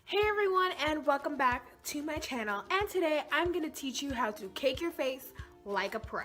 Hey everyone, and welcome back to my channel. And today I'm going to teach you how to cake your face like a pro.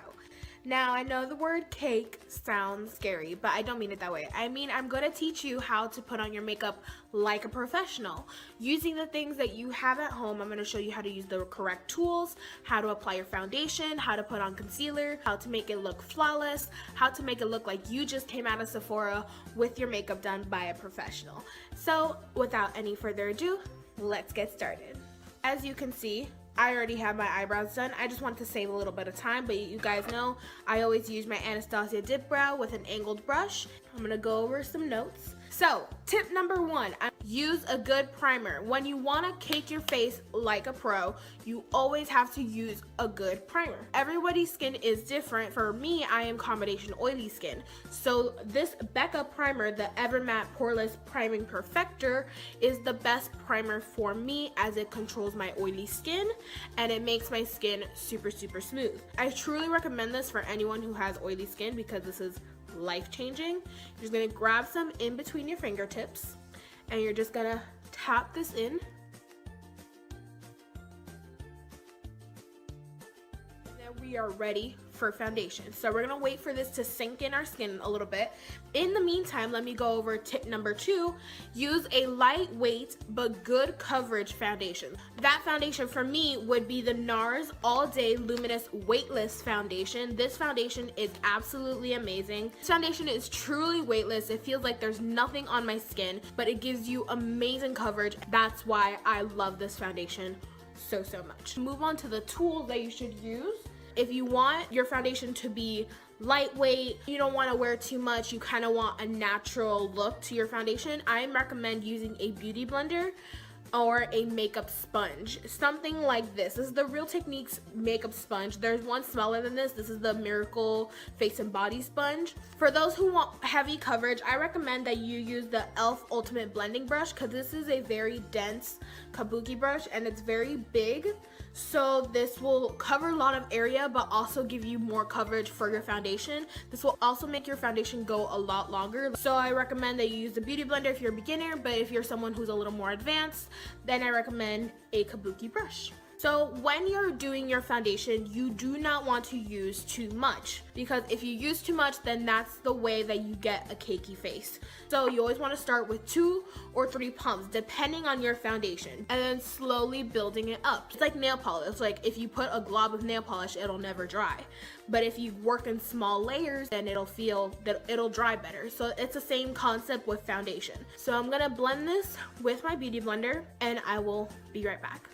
Now, I know the word cake sounds scary, but I don't mean it that way. I mean, I'm going to teach you how to put on your makeup like a professional. Using the things that you have at home, I'm going to show you how to use the correct tools, how to apply your foundation, how to put on concealer, how to make it look flawless, how to make it look like you just came out of Sephora with your makeup done by a professional. So, without any further ado, let's get started. As you can see, I already have my eyebrows done. I just want to save a little bit of time, but you guys know I always use my Anastasia dip brow with an angled brush. I'm gonna go over some notes. So, tip number one, use a good primer. When you wanna cake your face like a pro, you always have to use a good primer. Everybody's skin is different. For me, I am combination oily skin. So this Becca primer, the Evermatte Poreless Priming Perfector, is the best primer for me as it controls my oily skin and it makes my skin super smooth. I truly recommend this for anyone who has oily skin because this is life-changing. You're just gonna grab some in between your fingertips and you're just gonna tap this in. And then we are ready for foundation. So we're gonna wait for this to sink in our skin a little bit. In the meantime, let me go over tip number two. Use a lightweight but good coverage foundation. That foundation for me would be the NARS All Day Luminous Weightless Foundation. This foundation is absolutely amazing. This foundation is truly weightless. It feels like there's nothing on my skin, but it gives you amazing coverage. That's why I love this foundation so much. Move on to the tools that you should use. If you want your foundation to be lightweight, you don't want to wear too much, you kind of want a natural look to your foundation, I recommend using a beauty blender or a makeup sponge. Something like this. This is the Real Techniques makeup sponge. There's one smaller than this. This is the Miracle Face and Body Sponge. For those who want heavy coverage, I recommend that you use the e.l.f. Ultimate Blending Brush because this is a very dense kabuki brush and it's very big. So this will cover a lot of area but also give you more coverage for your foundation. This will also make your foundation go a lot longer. So I recommend that you use the beauty blender if you're a beginner, but if you're someone who's a little more advanced, then I recommend a kabuki brush. So when you're doing your foundation, you do not want to use too much because if you use too much, then that's the way that you get a cakey face. So you always want to start with 2 or 3 pumps depending on your foundation and then slowly building it up. It's like nail polish. It's like if you put a glob of nail polish, it'll never dry. But if you work in small layers, then it'll feel that it'll dry better. So it's the same concept with foundation. So I'm gonna blend this with my beauty blender and I will be right back.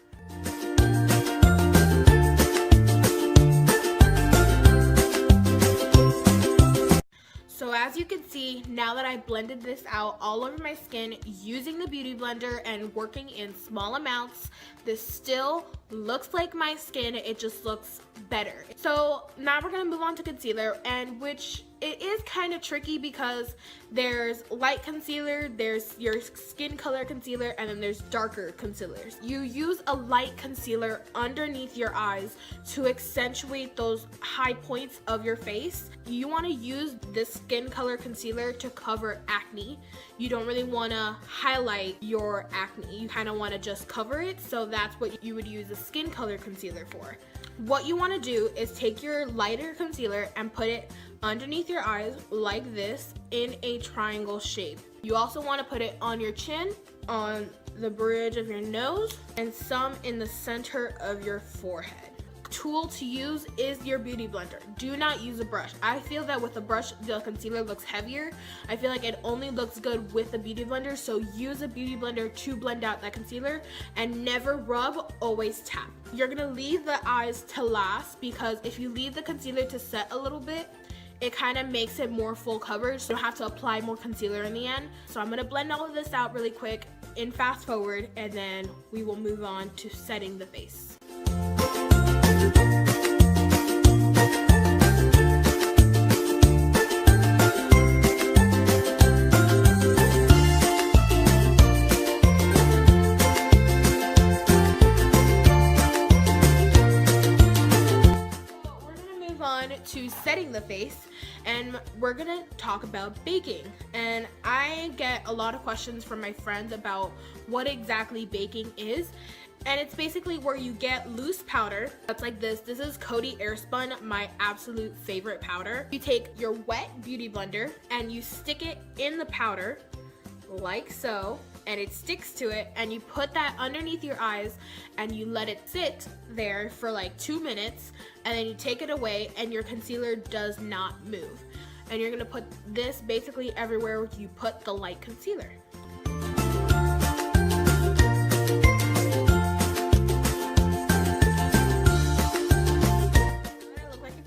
So as you can see, now that I blended this out all over my skin using the beauty blender and working in small amounts, this still looks like my skin, it just looks better. So now we're gonna move on to concealer, and which it is kind of tricky because there's light concealer, there's your skin color concealer, and then there's darker concealers. You use a light concealer underneath your eyes to accentuate those high points of your face. You want to use this skin color concealer to cover acne. You don't really want to highlight your acne. You kind of want to just cover it, so that's what you would use a skin color concealer for. What you want to do is take your lighter concealer and put it underneath your eyes like this in a triangle shape. You also want to put it on your chin, on the bridge of your nose, and some in the center of your forehead. Tool to use is your beauty blender. Do not use a brush. I feel that with a brush the concealer looks heavier. I feel like it only looks good with a beauty blender, so use a beauty blender to blend out that concealer and never rub, always tap. You're gonna leave the eyes to last because if you leave the concealer to set a little bit, it kind of makes it more full coverage, so you don't have to apply more concealer in the end. So I'm gonna blend all of this out really quick in fast forward and then we will move on to setting the face. To setting the face, and we're gonna talk about baking. And I get a lot of questions from my friends about what exactly baking is. And it's basically where you get loose powder that's like this. This is Coty Airspun, my absolute favorite powder. You take your wet beauty blender and you stick it in the powder like so, and it sticks to it, and you put that underneath your eyes and you let it sit there for like 2 minutes, and then you take it away and your concealer does not move. And you're gonna put this basically everywhere you put the light concealer.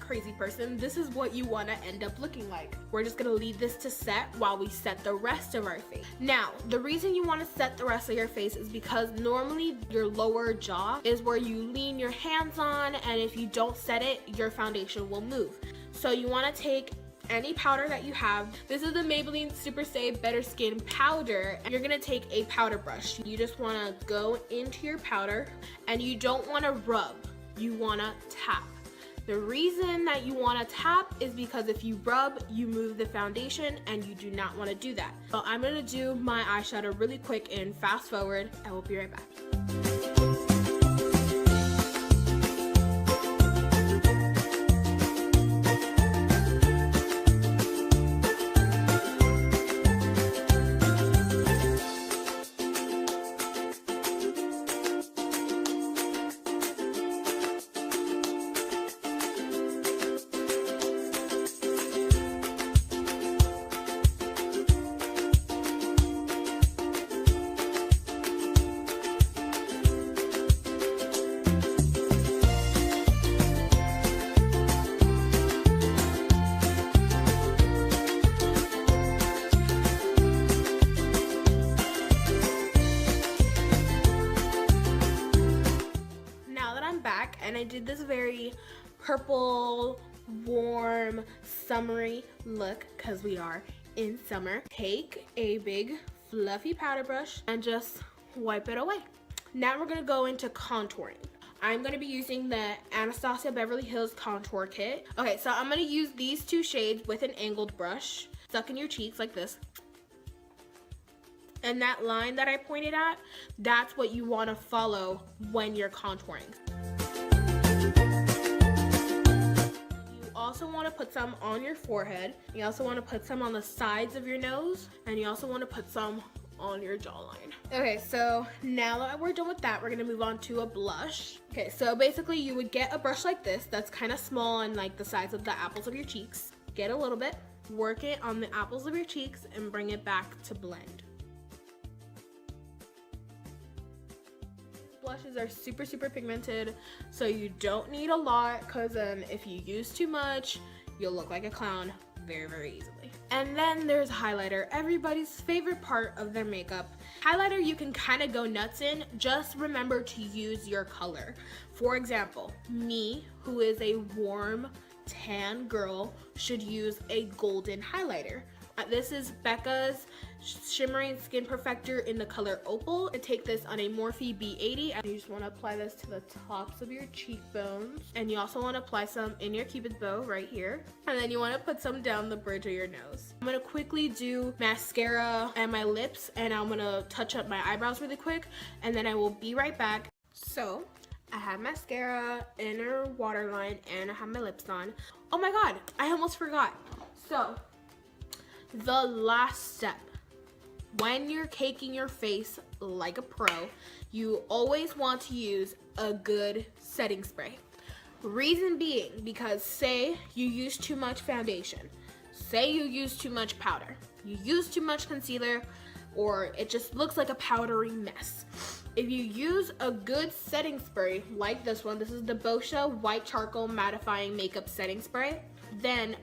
Crazy person, this is what you want to end up looking like. We're just gonna leave this to set while we set the rest of our face. Now, the reason you want to set the rest of your face is because normally your lower jaw is where you lean your hands on, and if you don't set it, your foundation will move. So you want to take any powder that you have. This is the Maybelline Super Stay Better Skin powder. You're gonna take a powder brush. You just want to go into your powder, and you don't want to rub, you want to tap. The reason that you want to tap is because if you rub, you move the foundation, and you do not want to do that. So I'm going to do my eyeshadow really quick and fast forward, and we'll be right back. Back, and I did this very purple, warm, summery look because we are in summer. Take a big fluffy powder brush and just wipe it away. Now we're gonna go into contouring. I'm gonna be using the Anastasia Beverly Hills Contour Kit. Okay, so I'm gonna use these 2 shades with an angled brush, stuck in your cheeks like this. And that line that I pointed at, that's what you want to follow when you're contouring. You also want to put some on your forehead. You also want to put some on the sides of your nose. And you also want to put some on your jawline. Okay, so now that we're done with that, we're going to move on to a blush. Okay, so basically you would get a brush like this that's kind of small and like the size of the apples of your cheeks. Get a little bit, work it on the apples of your cheeks, and bring it back to blend. Blushes are super pigmented, so you don't need a lot, because if you use too much, you'll look like a clown very easily. And then there's highlighter, everybody's favorite part of their makeup. Highlighter you can kind of go nuts in, just remember to use your color. For example, me, who is a warm tan girl, should use a golden highlighter. This is Becca's Shimmering Skin Perfector in the color Opal. I take this on a Morphe B80. And you just want to apply this to the tops of your cheekbones. And you also want to apply some in your cupid's bow right here. And then you want to put some down the bridge of your nose. I'm going to quickly do mascara and my lips. And I'm going to touch up my eyebrows really quick. And then I will be right back. So I have mascara, inner waterline, and I have my lips on. Oh my god, I almost forgot. So the last step, when you're caking your face like a pro, you always want to use a good setting spray. Reason being, because say you use too much foundation, say you use too much powder, you use too much concealer, or it just looks like a powdery mess. If you use a good setting spray like this one, this is the Boscia White Charcoal Mattifying Makeup Setting Spray, then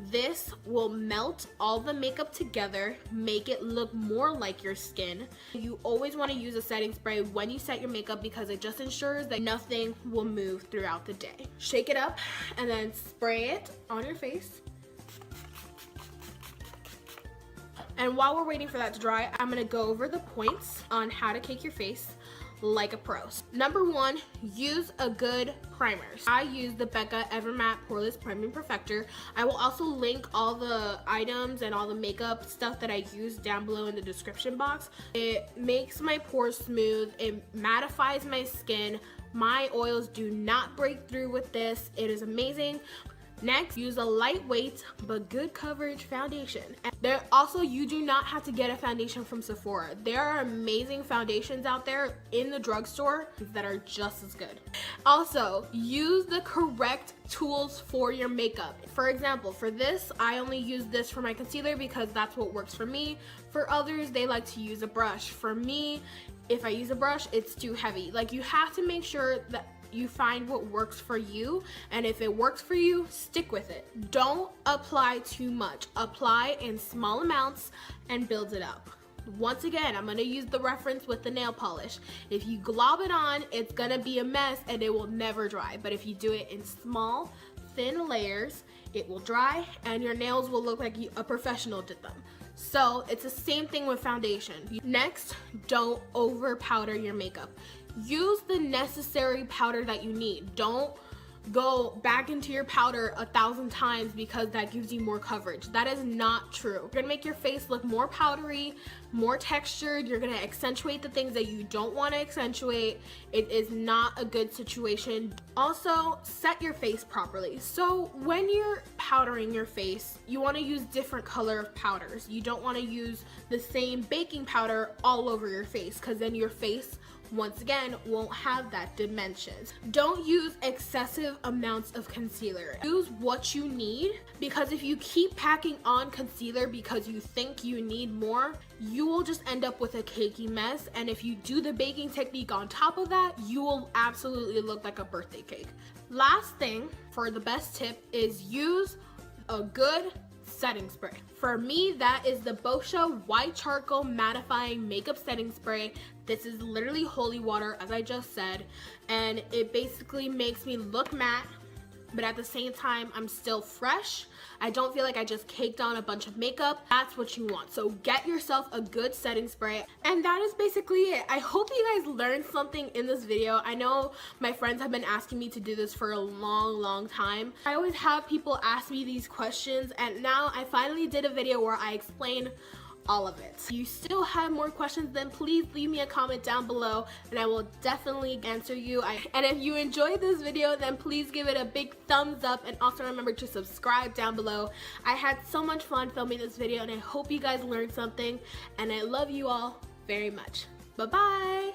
this will melt all the makeup together, make it look more like your skin. You always want to use a setting spray when you set your makeup because it just ensures that nothing will move throughout the day. Shake it up and then spray it on your face. And while we're waiting for that to dry, I'm going to go over the points on how to cake your face. like a pro. Number 1, use a good primer. I use the Becca Evermatte Poreless Priming Perfector. I will also link all the items and all the makeup stuff that I use down below in the description box. It makes my pores smooth, it mattifies my skin. My oils do not break through with this. It is amazing. Next, use a lightweight but good coverage foundation. And you do not have to get a foundation from Sephora. There are amazing foundations out there in the drugstore that are just as good. Also, use the correct tools for your makeup. For example, for this, I only use this for my concealer because that's what works for me. For others, they like to use a brush. For me, if I use a brush, it's too heavy. Like, you have to make sure that you find what works for you, and if it works for you, stick with it. Don't apply too much. Apply in small amounts and build it up. Once again, I'm gonna use the reference with the nail polish. If you glob it on, it's gonna be a mess and it will never dry. But if you do it in small, thin layers, it will dry and your nails will look like a professional did them. So it's the same thing with foundation. Next, don't over powder your makeup. Use the necessary powder that you need. Don't go back into your powder 1,000 times because that gives you more coverage. That is not true. You're gonna make your face look more powdery, more textured. You're gonna accentuate the things that you don't want to accentuate. It is not a good situation. Also, set your face properly. So when you're powdering your face, you want to use different color of powders. You don't want to use the same baking powder all over your face because then your face, once again, won't have that dimensions. Don't use excessive amounts of concealer. Use what you need, because if you keep packing on concealer because you think you need more, you will just end up with a cakey mess. And if you do the baking technique on top of that, you will absolutely look like a birthday cake. Last thing, for the best tip, is use a good setting spray. For me, that is the Boscia White Charcoal Mattifying Makeup Setting Spray. This is literally holy water, as I just said, and it basically makes me look matte, but at the same time, I'm still fresh. I don't feel like I just caked on a bunch of makeup. That's what you want. So get yourself a good setting spray. And that is basically it. I hope you guys learned something in this video. I know my friends have been asking me to do this for a long time. I always have people ask me these questions, and now I finally did a video where I explain all of it. If you still have more questions, then please leave me a comment down below and I will definitely answer you. And if you enjoyed this video, then please give it a big thumbs up, and also remember to subscribe down below. I had so much fun filming this video and I hope you guys learned something, and I love you all very much. Bye bye.